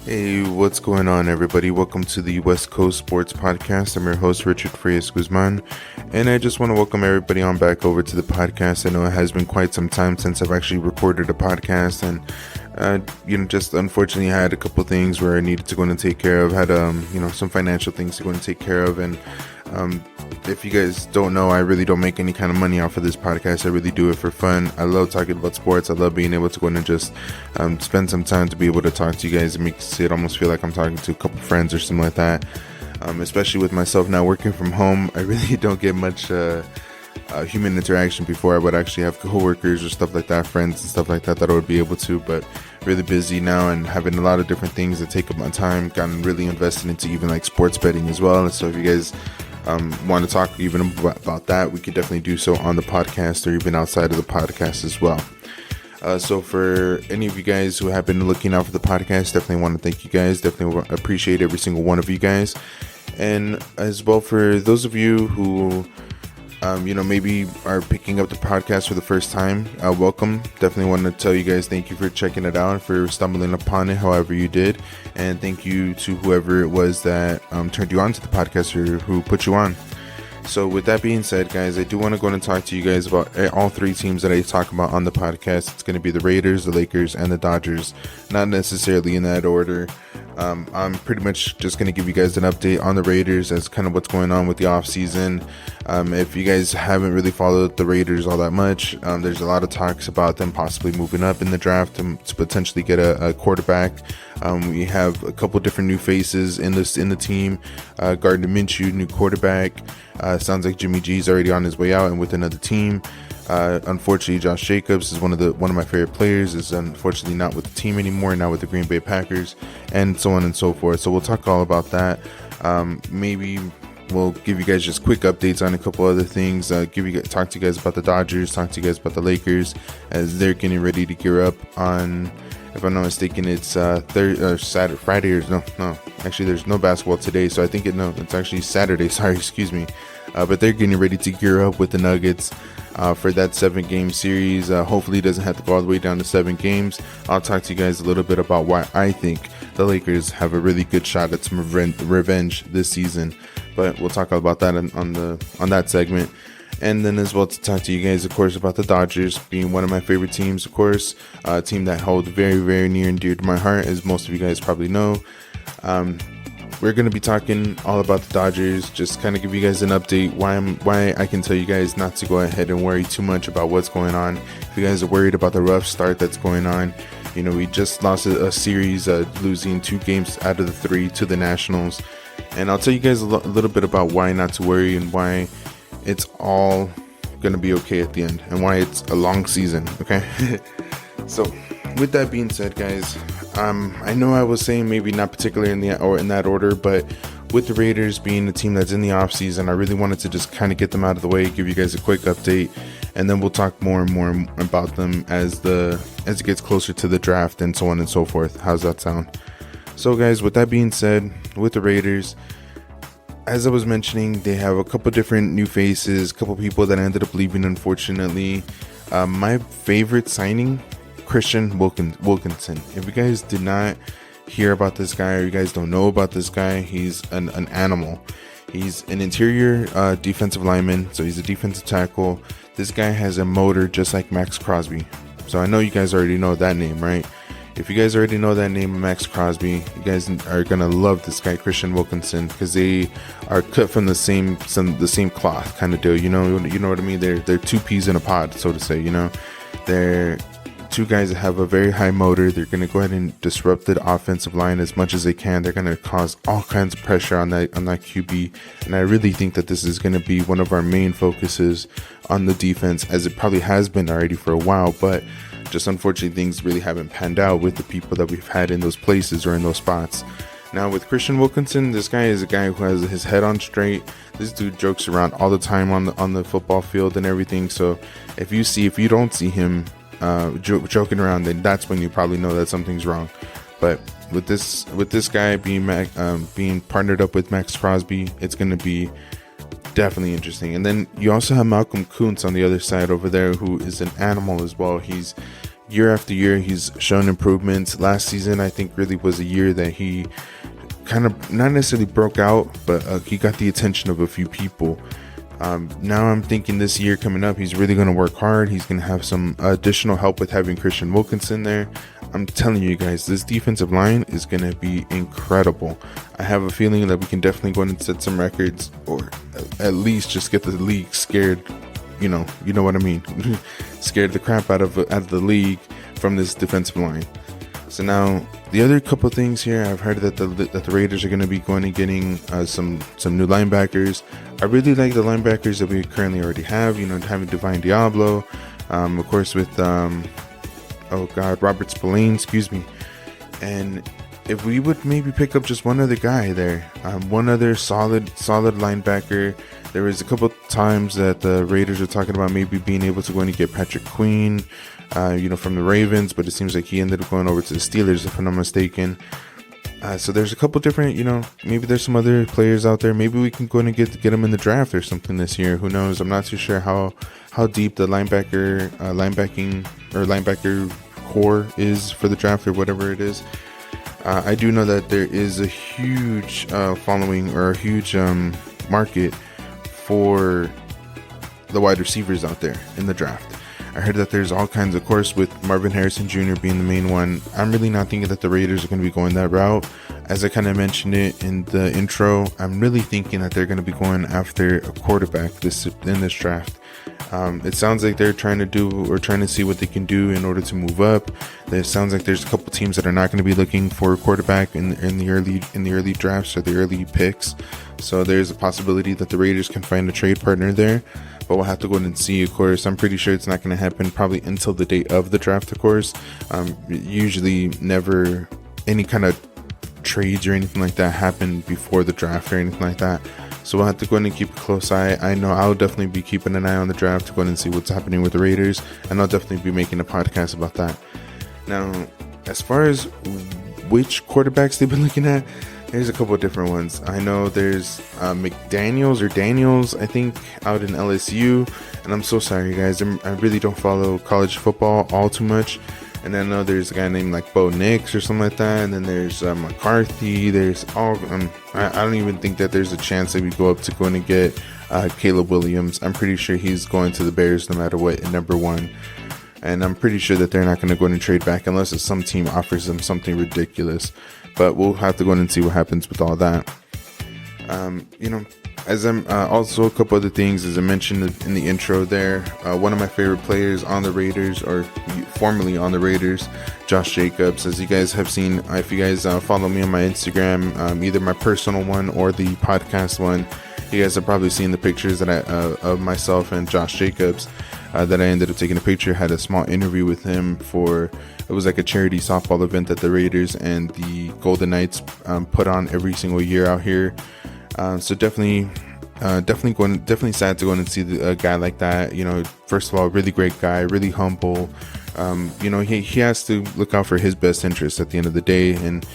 Hey, what's going on, everybody? Welcome to the West Coast Sports Podcast. I'm your host, Richard Freas Guzman, and I just want to welcome everybody on back over to the podcast. I know it has been quite some time since I've actually recorded a podcast, and just unfortunately I had a couple things where I needed to go and take care of. Had some financial things to go and take care of, and if you guys don't know, I really don't make any kind of money off of this podcast. I really do it for fun. I love talking about sports. I love being able to go in and just spend some time to be able to talk to you guys. It makes it almost feel like I'm talking to a couple friends or something like that. Especially with myself now working from home, I really don't get much human interaction. Before I would actually have coworkers or stuff like that, friends and stuff like that I would be able to, but really busy now and having a lot of different things that take up my time. Gotten really invested into even like sports betting as well. And so if you guys want to talk even about that, we could definitely do so on the podcast or even outside of the podcast as well. So for any of you guys who have been looking out for the podcast, definitely want to thank you guys. Definitely appreciate every single one of you guys. And as well for those of you who maybe are picking up the podcast for the first time, welcome. Definitely want to tell you guys thank you for checking it out, for stumbling upon it however you did, and thank you to whoever it was that turned you on to the podcast or who put you on. So with that being said, guys, I do want to go and talk to you guys about all three teams that I talk about on the podcast. It's going to be the Raiders, the Lakers, and the Dodgers, not necessarily in that order. I'm pretty much just going to give you guys an update on the Raiders as kind of what's going on with the offseason. If you guys haven't really followed the Raiders all that much, there's a lot of talks about them possibly moving up in the draft to potentially get a quarterback. We have a couple different new faces in the team. Gardner Minshew, new quarterback. Sounds like Jimmy G's already on his way out and with another team. Unfortunately, Josh Jacobs is one of my favorite players, is unfortunately not with the team anymore, now with the Green Bay Packers, and so on and so forth. So we'll talk all about that. Maybe we'll give you guys just quick updates on a couple other things. Talk to you guys about the Dodgers, talk to you guys about the Lakers as they're getting ready to gear up on, if I'm not mistaken, it's Friday or no. Actually, there's no basketball today, so I think it's actually Saturday. Sorry, excuse me. But they're getting ready to gear up with the Nuggets for that 7-game series. Hopefully, it doesn't have to go all the way down to 7 games. I'll talk to you guys a little bit about why I think the Lakers have a really good shot at some revenge this season. But we'll talk about that on that segment. And then as well to talk to you guys, of course, about the Dodgers being one of my favorite teams, of course. A team that holds very, very near and dear to my heart, as most of you guys probably know. We're going to be talking all about the Dodgers, just kind of give you guys an update why I can tell you guys not to go ahead and worry too much about what's going on. If you guys are worried about the rough start that's going on, we just lost a series, losing 2 games out of the 3 to the Nationals. And I'll tell you guys a little bit about why not to worry and why it's all going to be okay at the end and why it's a long season, okay? So with that being said, guys, I know I was saying maybe not particularly in that order, but with the Raiders being the team that's in the off season, I really wanted to just kind of get them out of the way, give you guys a quick update, and then we'll talk more and more about them as it gets closer to the draft and so on and so forth. How's that sound? So guys, with that being said, with the Raiders, as I was mentioning, they have a couple different new faces, a couple people that ended up leaving, unfortunately. My favorite signing, Christian Wilkinson. If you guys did not hear about this guy, or you guys don't know about this guy, he's an animal. He's an interior defensive lineman, so he's a defensive tackle. This guy has a motor just like Max Crosby. So I know you guys already know that name, right? If you guys already know that name, Max Crosby, you guys are gonna love this guy, Christian Wilkinson, because they are cut from the same cloth kind of deal. You know what I mean? They're 2 peas in a pod, so to say. They're 2 guys that have a very high motor. They're gonna go ahead and disrupt the offensive line as much as they can. They're gonna cause all kinds of pressure on that QB, and I really think that this is gonna be one of our main focuses on the defense, as it probably has been already for a while, but just unfortunately things really haven't panned out with the people that we've had in those places or in those spots. Now with Christian Wilkinson, this guy is a guy who has his head on straight. This dude jokes around all the time on the football field and everything. So if you don't see him joking around, then that's when you probably know that something's wrong. But with this guy being partnered up with Max Crosby, it's going to be definitely interesting. And then you also have Malcolm Kuntz on the other side over there, who is an animal as well. He's year after year, he's shown improvements. Last season, I think, really was a year that he kind of not necessarily broke out, but he got the attention of a few people. Now I'm thinking this year coming up, he's really going to work hard. He's going to have some additional help with having Christian Wilkinson there. I'm telling you guys, this defensive line is going to be incredible. I have a feeling that we can definitely go in and set some records, or at least just get the league scared. You know what I mean. Scared the crap out of the league from this defensive line. So now the other couple things here, I've heard that the Raiders are going to be going and getting some new linebackers. I really like the linebackers that we currently already have. Having Divine Diablo, of course with Robert Spillane, and if we would maybe pick up just one other guy there, one other solid linebacker. There was a couple times that the Raiders were talking about maybe being able to go in and get Patrick Queen, from the Ravens, but it seems like he ended up going over to the Steelers, if I'm not mistaken. So there's a couple different, maybe there's some other players out there. Maybe we can go in and get them in the draft or something this year. Who knows? I'm not too sure how deep the linebacking core is for the draft or whatever it is. I do know that there is a huge following, or a huge market for the wide receivers out there in the draft. I heard that there's all kinds, of course, with Marvin Harrison Jr. being the main one. I'm really not thinking that the Raiders are going to be going that route. As I kind of mentioned it in the intro, I'm really thinking that they're going to be going after a quarterback in this draft. It sounds like they're trying to see what they can do in order to move up. It sounds like there's a couple teams that are not going to be looking for a quarterback in the early drafts or the early picks. So there's a possibility that the Raiders can find a trade partner there. But we'll have to go and see, of course. I'm pretty sure it's not going to happen probably until the day of the draft, of course. Usually never any kind of trades or anything like that happen before the draft or anything like that. So we'll have to go in and keep a close eye. I know I'll definitely be keeping an eye on the draft to go in and see what's happening with the Raiders. And I'll definitely be making a podcast about that. Now, as far as which quarterbacks they've been looking at, there's a couple of different ones. I know there's Daniels, I think, out in LSU. And I'm so sorry, guys. I really don't follow college football all too much. And I know there's a guy named like Bo Nix or something like that. And then there's McCarthy. There's all. I don't even think that there's a chance that we go up to go in and get Caleb Williams. I'm pretty sure he's going to the Bears no matter what at number 1. And I'm pretty sure that they're not going to go in and trade back unless some team offers them something ridiculous. But we'll have to go in and see what happens with all that. As I'm also a couple other things, as I mentioned in the intro there, one of my favorite players on the Raiders, or formerly on the Raiders, Josh Jacobs. As you guys have seen, if you guys follow me on my Instagram, either my personal one or the podcast one, you guys have probably seen the pictures that of myself and Josh Jacobs that I ended up taking a picture. Had a small interview with him it was like a charity softball event that the Raiders and the Golden Knights put on every single year out here. So definitely sad to go in and see a guy like that. First of all, really great guy, really humble. He has to look out for his best interests at the end of the day, and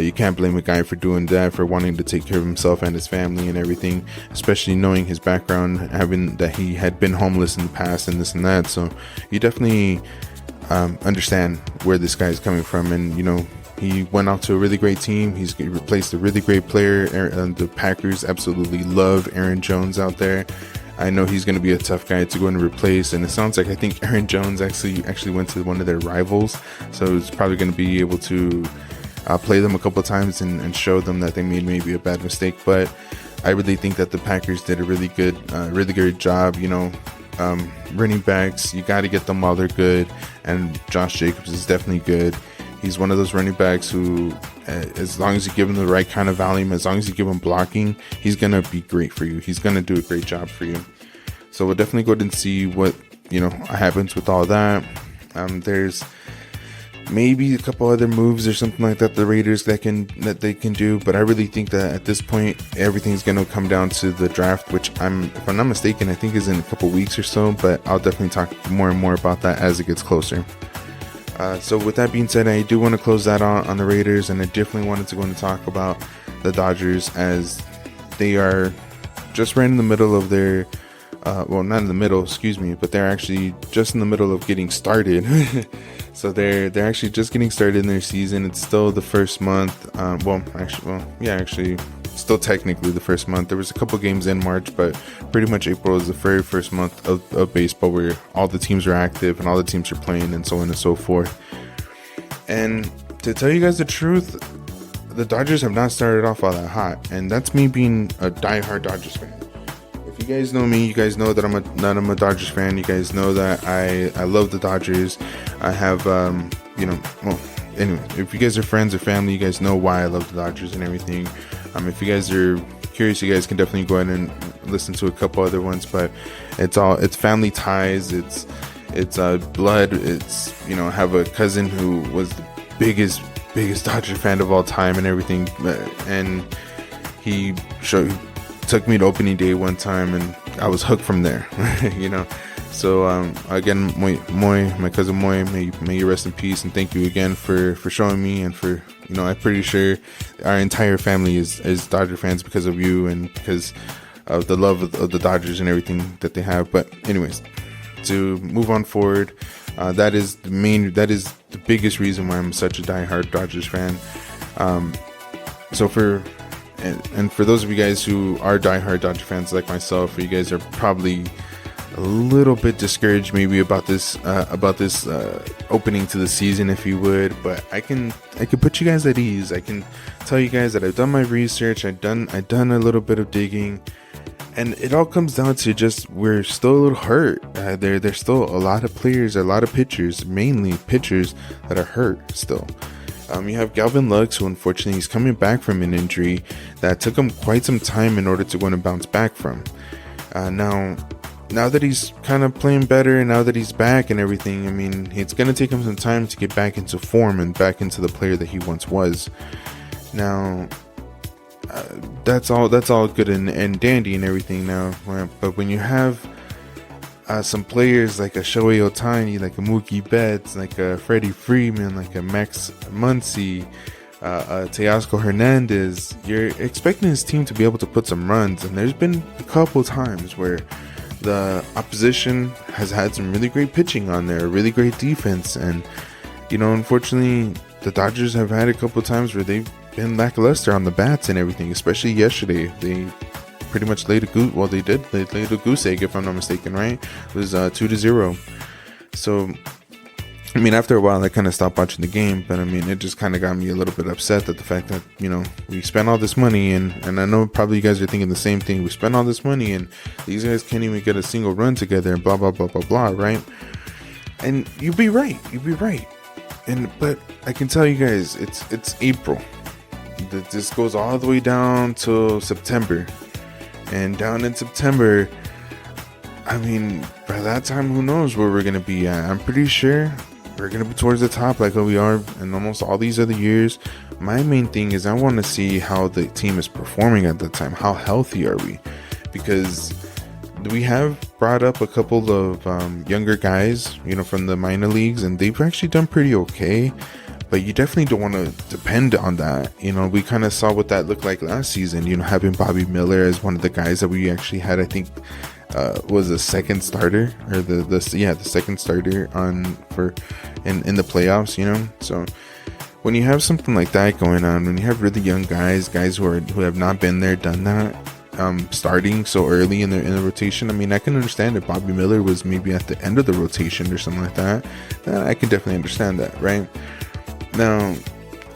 you can't blame a guy for doing that, for wanting to take care of himself and his family and everything, especially knowing his background, having that he had been homeless in the past and this and that. So you definitely understand where this guy is coming from. And he went out to a really great team. He's replaced a really great player. The Packers absolutely love Aaron Jones out there. I know he's going to be a tough guy to go and replace, and it sounds like I think Aaron Jones actually went to one of their rivals, so he's probably going to be able to play them a couple of times and show them that they made maybe a bad mistake. But I really think that the Packers did a really good job. Running backs, you got to get them while they're good, and Josh Jacobs is definitely good. He's one of those running backs who, as long as you give him the right kind of volume, as long as you give him blocking, he's going to be great for you. He's going to do a great job for you. So we'll definitely go ahead and see what, happens with all that. There's maybe a couple other moves or something like that the Raiders that they can do, but I really think that at this point, everything's going to come down to the draft, which if I'm not mistaken, I think is in a couple weeks or so, but I'll definitely talk more and more about that as it gets closer. So with that being said, I do want to close that on the Raiders, and I definitely wanted to go and talk about the Dodgers, as they are just right in the middle of their well, not in the middle, excuse me, but they're actually just in the middle of getting started. So they're actually just getting started in their season. It's still the first month. Actually, still technically the first month. There was a couple games in March, but pretty much April is the very first month of baseball where all the teams are active and all the teams are playing and so on and so forth. And to tell you guys the truth, the Dodgers have not started off all that hot, and that's me being a diehard Dodgers fan. If you guys know me, you guys know that I'm a Dodgers fan. You guys know that I love the Dodgers. I have anyway, if you guys are friends or family, you guys know why I love the Dodgers and everything. If you guys are curious, you guys can definitely go ahead and listen to a couple other ones, but it's family ties, it's blood. It's, I have a cousin who was the biggest Dodger fan of all time and everything, and he took me to opening day one time, and I was hooked from there. So again, my cousin Moy, may you rest in peace, and thank you again for showing me, and for, I'm pretty sure our entire family is Dodger fans because of you and because of the love of the Dodgers and everything that they have. But anyways, to move on forward, that is the biggest reason why I'm such a diehard Dodgers fan. So for those of you guys who are diehard Dodger fans like myself, you guys are probably a little bit discouraged maybe about this opening to the season, if you would, but I can put you guys at ease. I can tell you guys that I've done my research, I've done a little bit of digging, and it all comes down to just we're still a little hurt. There's still a lot of players, a lot of pitchers, mainly pitchers, that are hurt still. You have Galvin Lux, who unfortunately he's coming back from an injury that took him quite some time in order to go and bounce back from. Now that he's kind of playing better, and now that he's back and everything, I mean, it's going to take him some time to get back into form and back into the player that he once was. Now, that's all good and dandy and everything now, but when you have some players like a Shohei Ohtani, like a Mookie Betts, like a Freddie Freeman, like a Max Muncy, Teoscar Hernandez, you're expecting his team to be able to put some runs. And there's been a couple times where the opposition has had some really great pitching on there, really great defense, and unfortunately the Dodgers have had a couple times where they've been lackluster on the bats and everything. Especially yesterday, they pretty much laid a goose egg, if I'm not mistaken, right? It was 2-0. So I mean, after a while I kind of stopped watching the game, but I mean, it just kind of got me a little bit upset at the fact that, we spent all this money, and I know probably you guys are thinking the same thing. We spent all this money and these guys can't even get a single run together, and blah blah blah blah blah, right? And you'd be right, but I can tell you guys, it's April. This goes all the way down till September, and down in September, I mean, by that time, who knows where we're gonna be at? I'm pretty sure we're gonna be towards the top, like we are in almost all these other years. My main thing is I want to see how the team is performing at the time. How healthy are we? Because we have brought up a couple of younger guys, from the minor leagues, and they've actually done pretty okay. But you definitely don't want to depend on that. We kind of saw what that looked like last season, having Bobby Miller as one of the guys that we actually had, I think, was a second starter, or the second starter in the playoffs, So when you have something like that going on, when you have really young guys who have not been there, done that, starting so early in the rotation, I mean, I can understand if Bobby Miller was maybe at the end of the rotation or something like that. I can definitely understand that, right? Now,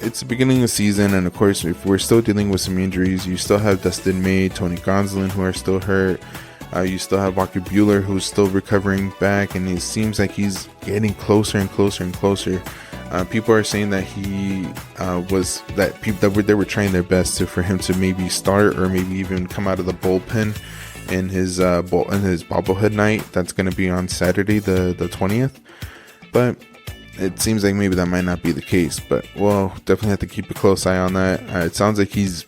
it's the beginning of the season, and of course, if we're still dealing with some injuries, you still have Dustin May, Tony Gonsolin, who are still hurt. You still have Walker Buehler, who's still recovering back, and it seems like he's getting closer and closer and closer. People are saying that they were trying their best for him to maybe start, or maybe even come out of the bullpen in his bobblehead night. That's going to be on Saturday, the 20th. But it seems like maybe that might not be the case, but we'll definitely have to keep a close eye on that. It sounds like he's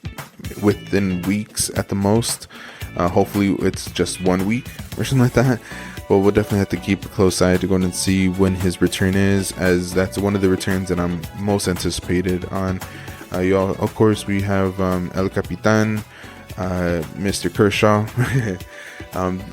within weeks at the most. Hopefully it's just 1 week or something like that, but we'll definitely have to keep a close eye to go and see when his return is, as that's one of the returns that I'm most anticipated on. Of course, we have El Capitan, Mr. Kershaw.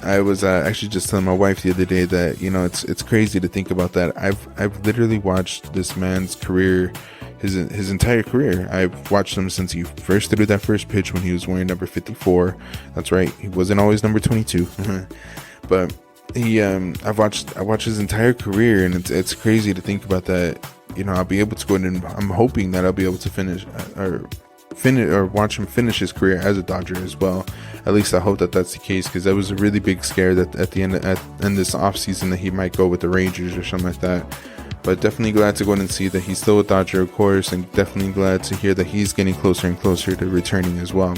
I was actually just telling my wife the other day that it's crazy to think about that. I've literally watched this man's career, his entire career. I've watched him since he first threw that first pitch when he was wearing number 54. That's right, he wasn't always number 22. But I watched his entire career, and it's crazy to think about that. I'll be able to go in, and I'm hoping that I'll be able to finish or watch him finish his career as a Dodger as well. At least I hope that that's the case, because that was a really big scare that at the end in this offseason that he might go with the Rangers or something like that. But definitely glad to go in and see that he's still a Dodger, of course, and definitely glad to hear that he's getting closer and closer to returning as well.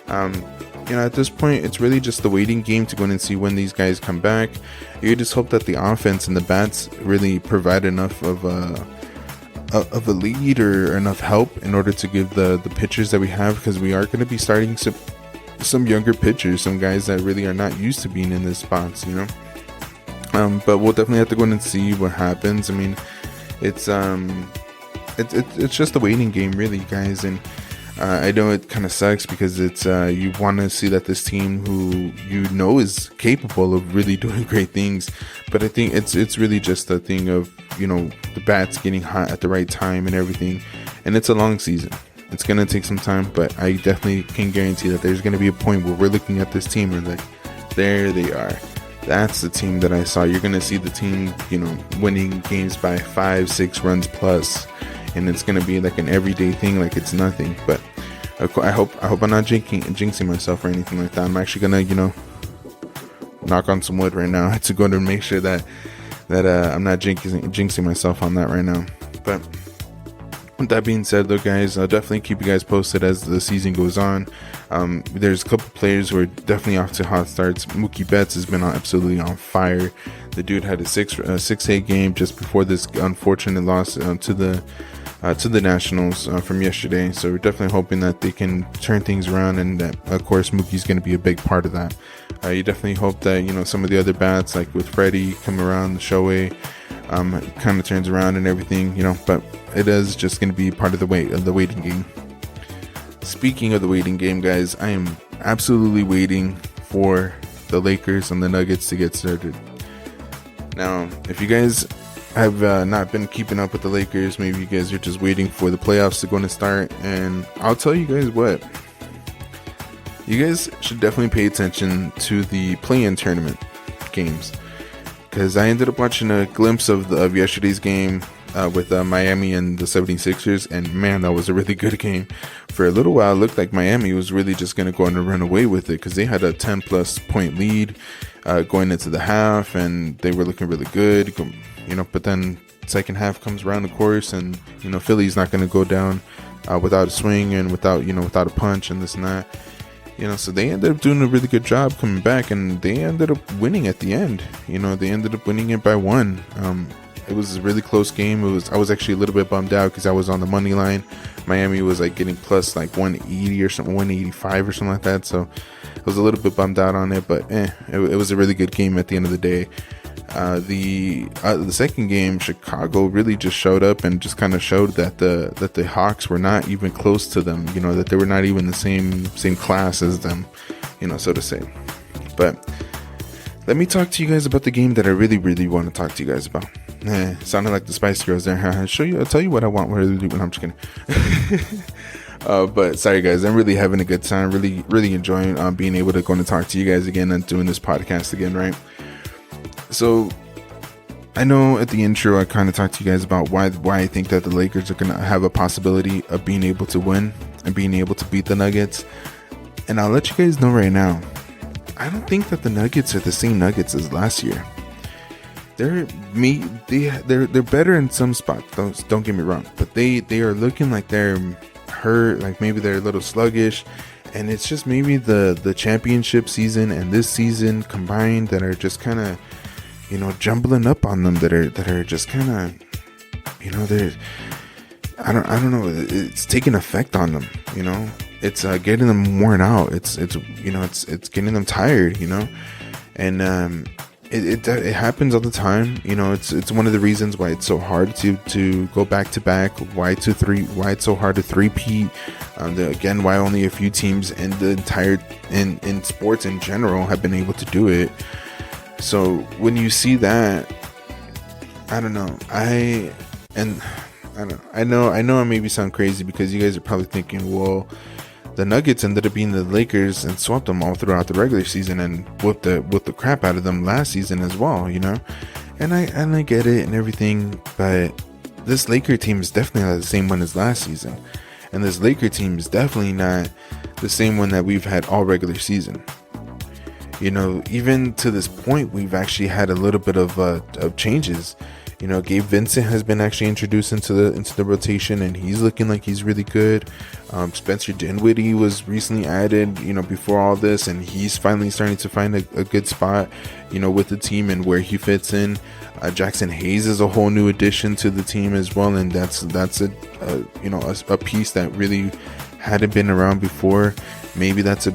At this point, it's really just the waiting game to go in and see when these guys come back. You just hope that the offense and the bats really provide enough of a lead or enough help in order to give the pitchers that we have, because we are going to be starting some younger pitchers, some guys that really are not used to being in this spots, but we'll definitely have to go in and see what happens. I mean, it's just a waiting game, really, guys. And I know it kind of sucks, because it's you want to see that this team, who is capable of really doing great things, but I think it's really just a thing of the bats getting hot at the right time and everything. And it's a long season. It's gonna take some time, but I definitely can guarantee that there's gonna be a point where we're looking at this team and like, there they are. That's the team that I saw. You're gonna see the team, winning games by 5-6 runs plus, and it's gonna be like an everyday thing, like it's nothing. But I hope I'm not jinxing myself or anything like that. I'm actually gonna, knock on some wood right now to go to make sure that I'm not jinxing myself on that right now. But with that being said, though, guys, I'll definitely keep you guys posted as the season goes on. There's a couple players who are definitely off to hot starts. Mookie Betts has been absolutely on fire. The dude had a 6-8 game just before this unfortunate loss to the Nationals from yesterday. So we're definitely hoping that they can turn things around, and that, of course, Mookie's going to be a big part of that. You definitely hope that some of the other bats, like with Freddie, come around, the Shohei, kind of turns around and everything, but it is just going to be part of the waiting game. Speaking of the waiting game, guys, I am absolutely waiting for the Lakers and the Nuggets to get started. Now, if you guys have not been keeping up with the Lakers, maybe you guys are just waiting for the playoffs to go and start, and I'll tell you guys what, you guys should definitely pay attention to the play-in tournament games, because I ended up watching a glimpse of yesterday's game with Miami and the 76ers, and man, that was a really good game. For a little while, it looked like Miami was really just going to go on and run away with it, because they had a 10 plus point lead going into the half, and they were looking really good, but then second half comes around, of course, and Philly's not going to go down without a swing and without a punch and this and that. So they ended up doing a really good job coming back, and they ended up winning at the end. They ended up winning it by 1. It was a really close game. I was actually a little bit bummed out, because I was on the money line. Miami was like getting plus like 180 or something, 185 or something like that. So I was a little bit bummed out on it, but it was a really good game at the end of the day. The second game, Chicago really just showed up and just kind of showed that the Hawks were not even close to them, that they were not even the same class as them, so to say. But let me talk to you guys about the game that I really, really want to talk to you guys about. Sounded like the Spice Girls there. I'll tell you what I want. I'm just kidding. But sorry, guys, I'm really having a good time. Really, really enjoying being able to go and talk to you guys again and doing this podcast again, right? So I know at the intro I kind of talked to you guys about why I think that the Lakers are going to have a possibility of being able to win and being able to beat the Nuggets. And I'll let you guys know right now, I don't think that the Nuggets are the same Nuggets as last year. They're better in some spots, don't get me wrong, but they are looking like they're hurt, like maybe they're a little sluggish, and it's just maybe the championship season and this season combined that are just kind of jumbling up on them, that are just kind of they're I don't know, it's taking effect on them, it's getting them worn out, it's getting them tired, and it happens all the time. It's one of the reasons why it's so hard to go back to back. Why it's so hard to three-peat. Again, why only a few teams in the entire in sports in general have been able to do it. So when you see that, I don't know. I know I maybe sound crazy because you guys are probably thinking, well, the Nuggets ended up being the Lakers and swept them all throughout the regular season and whipped the crap out of them last season as well, And I get it and everything, but this Laker team is definitely not the same one as last season. And this Laker team is definitely not the same one that we've had all regular season. Even to this point, we've actually had a little bit of changes. Gabe Vincent has been actually introduced into the rotation, and he's looking like he's really good. Spencer Dinwiddie was recently added, before all this, and he's finally starting to find a good spot, with the team and where he fits in. Jackson Hayes is a whole new addition to the team as well, and that's a piece that really hadn't been around before. Maybe that's a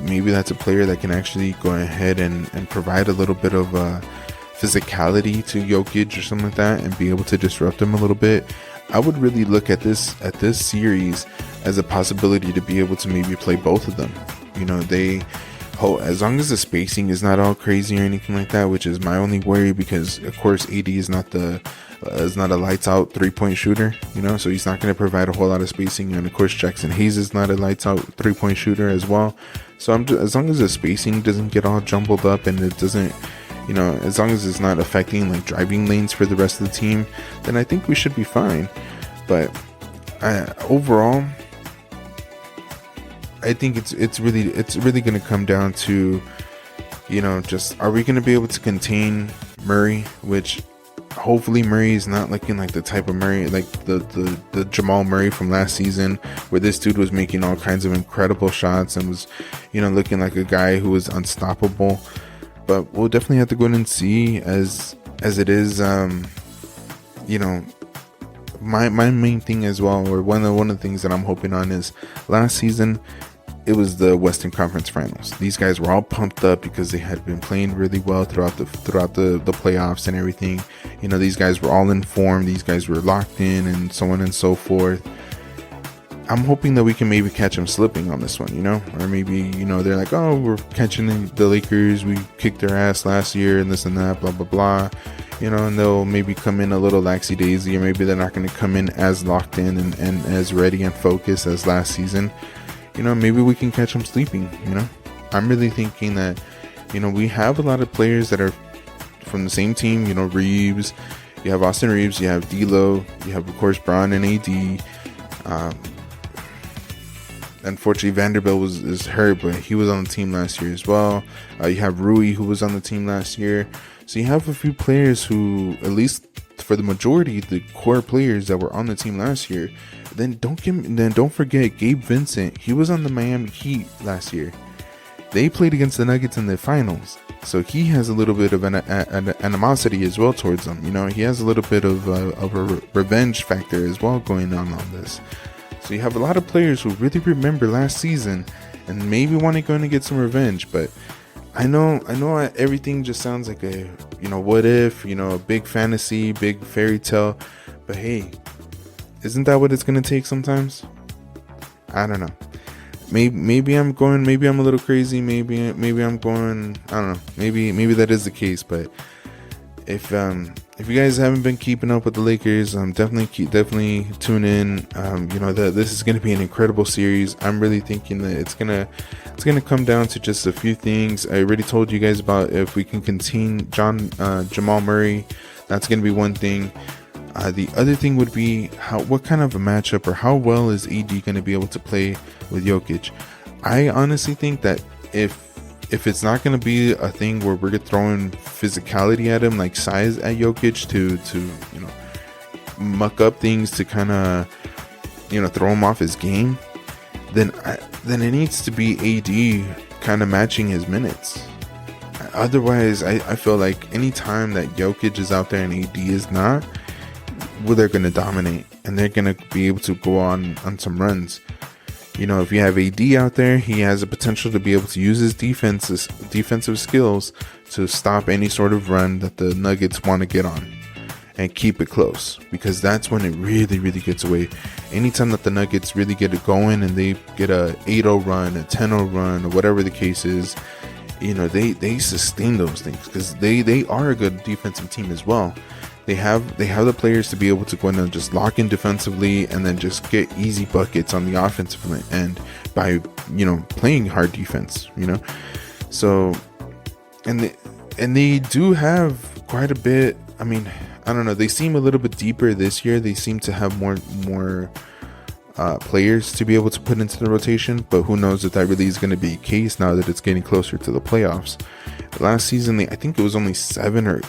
player that can actually go ahead and provide a little bit of physicality to Jokic or something like that, and be able to disrupt him a little bit. I would really look at this series as a possibility to be able to maybe play both of them. As long as the spacing is not all crazy or anything like that, which is my only worry, because of course AD is not a lights out 3-point shooter, so he's not going to provide a whole lot of spacing, and of course Jackson Hayes is not a lights out 3-point shooter as well. So as long as the spacing doesn't get all jumbled up and it doesn't, as long as it's not affecting like driving lanes for the rest of the team, then I think we should be fine. But overall, I think it's really going to come down to, just are we going to be able to contain Murray, which hopefully Murray is not looking like the type of Murray, like the Jamal Murray from last season, where this dude was making all kinds of incredible shots and was, looking like a guy who was unstoppable. But we'll definitely have to go in and see as it is. My main thing as well, or one of the things that I'm hoping on, is last season it was the Western Conference Finals. These guys were all pumped up because they had been playing really well throughout the playoffs and everything. These guys were all in form. These guys were locked in, and so on and so forth. I'm hoping that we can maybe catch them slipping on this one, or maybe, they're like, oh, we're catching the Lakers, we kicked their ass last year and this and that, blah, blah, blah, and they'll maybe come in a little laxy-daisy, or maybe they're not going to come in as locked in and as ready and focused as last season. Maybe we can catch them sleeping, I'm really thinking that, we have a lot of players that are from the same team, Reeves, you have Austin Reeves, you have D'Lo, you have, of course, Bron and AD. Unfortunately, Vanderbilt is hurt, but he was on the team last year as well. You have Rui, who was on the team last year. So you have a few players who, at least for the majority, the core players that were on the team last year. Then don't forget Gabe Vincent. He was on the Miami Heat last year. They played against the Nuggets in the finals, so he has a little bit of an animosity as well towards them. He has a little bit of a revenge factor as well going on this. So you have a lot of players who really remember last season and maybe want to go in and get some revenge. But I know everything just sounds like a, what if, a big fantasy, big fairy tale. But hey, isn't that what it's going to take sometimes? I don't know. Maybe I'm a little crazy. Maybe I'm going, I don't know. Maybe that is the case. But if you guys haven't been keeping up with the Lakers, definitely tune in. This is going to be an incredible series. I'm really thinking that it's gonna come down to just a few things. I already told you guys about if we can contain Jamal Murray. That's going to be one thing. The other thing would be what kind of a matchup, or how well is AD going to be able to play with Jokic. I honestly think that if it's not going to be a thing where we're throwing physicality at him, like size at Jokic to muck up things to kind of throw him off his game, then it needs to be AD kind of matching his minutes. Otherwise, I feel like any time that Jokic is out there and AD is not, well, they're going to dominate and they're going to be able to go on some runs. If you have AD out there, he has the potential to be able to use his defensive skills to stop any sort of run that the Nuggets want to get on and keep it close, because that's when it really, really gets away. Anytime that the Nuggets really get it going and they get a 8-0 run, a 10-0 run, or whatever the case is, they sustain those things, because they are a good defensive team as well. They have the players to be able to go in and just lock in defensively and then just get easy buckets on the offensive end by playing hard defense. So and they do have quite a bit. I mean, I don't know, they seem a little bit deeper this year. They seem to have more players to be able to put into the rotation, but who knows if that really is going to be the case now that it's getting closer to the playoffs. Last season, I think it was only 7 or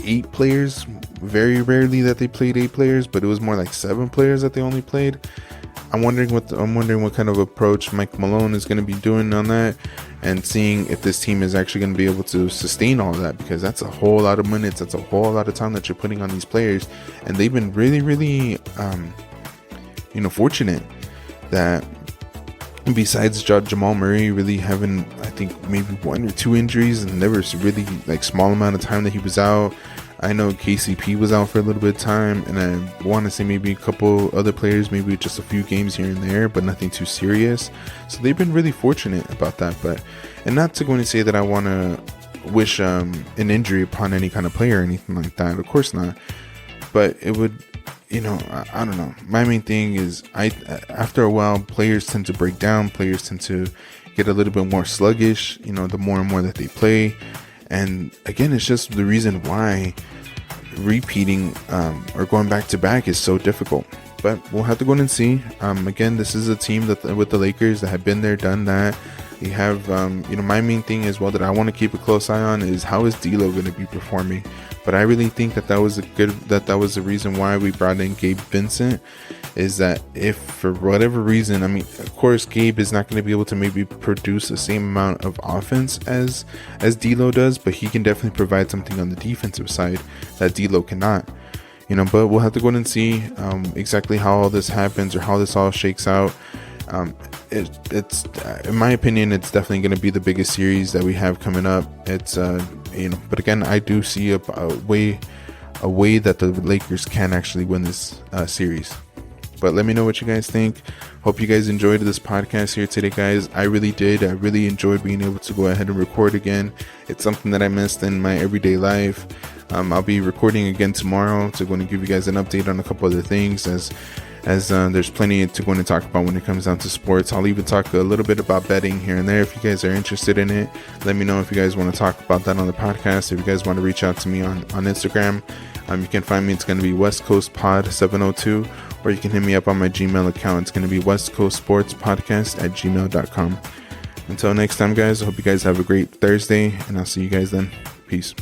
8 players. Very rarely that they played 8 players, but it was more like 7 players that they only played. I'm wondering what kind of approach Mike Malone is going to be doing on that, and seeing if this team is actually going to be able to sustain all of that, because that's a whole lot of minutes, that's a whole lot of time that you're putting on these players, and they've been really, really fortunate that besides Jamal Murray really having, I think, maybe 1 or 2 injuries, and there was really small amount of time that he was out. I know KCP was out for a little bit of time, and I want to say maybe a couple other players, maybe just a few games here and there, but nothing too serious. So they've been really fortunate about that. And not to go and say that I want to wish an injury upon any kind of player or anything like that. Of course not. But it would, I don't know. My main thing is, after a while, players tend to break down. Players tend to get a little bit more sluggish, the more and more that they play. And again, it's just the reason why repeating or going back to back is so difficult. But we'll have to go in and see. Again, this is a team that with the Lakers that have been there, done that. You have, my main thing as well that I want to keep a close eye on is how is D'Lo going to be performing. But I really think that was the reason why we brought in Gabe Vincent, is that if for whatever reason, I mean, of course, Gabe is not going to be able to maybe produce the same amount of offense as D'Lo does, but he can definitely provide something on the defensive side that D'Lo cannot. But we'll have to go in and see exactly how all this happens, or how this all shakes out. It's in my opinion, it's definitely going to be the biggest series that we have coming up. It's but again, I do see a way that the Lakers can actually win this series. But let me know what you guys think. Hope you guys enjoyed this podcast here today, guys. I really did. I really enjoyed being able to go ahead and record again. It's something that I missed in my everyday life. I'll be recording again tomorrow to go and give you guys an update on a couple other things, as there's plenty to go and talk about when it comes down to sports. I'll even talk a little bit about betting here and there. If you guys are interested in it, let me know if you guys want to talk about that on the podcast. If you guys want to reach out to me on Instagram, you can find me. It's going to be West Coast Pod 702, or you can hit me up on my Gmail account. It's going to be West Coast Sports Podcast at gmail.com. Until next time, guys, I hope you guys have a great Thursday, and I'll see you guys then. Peace.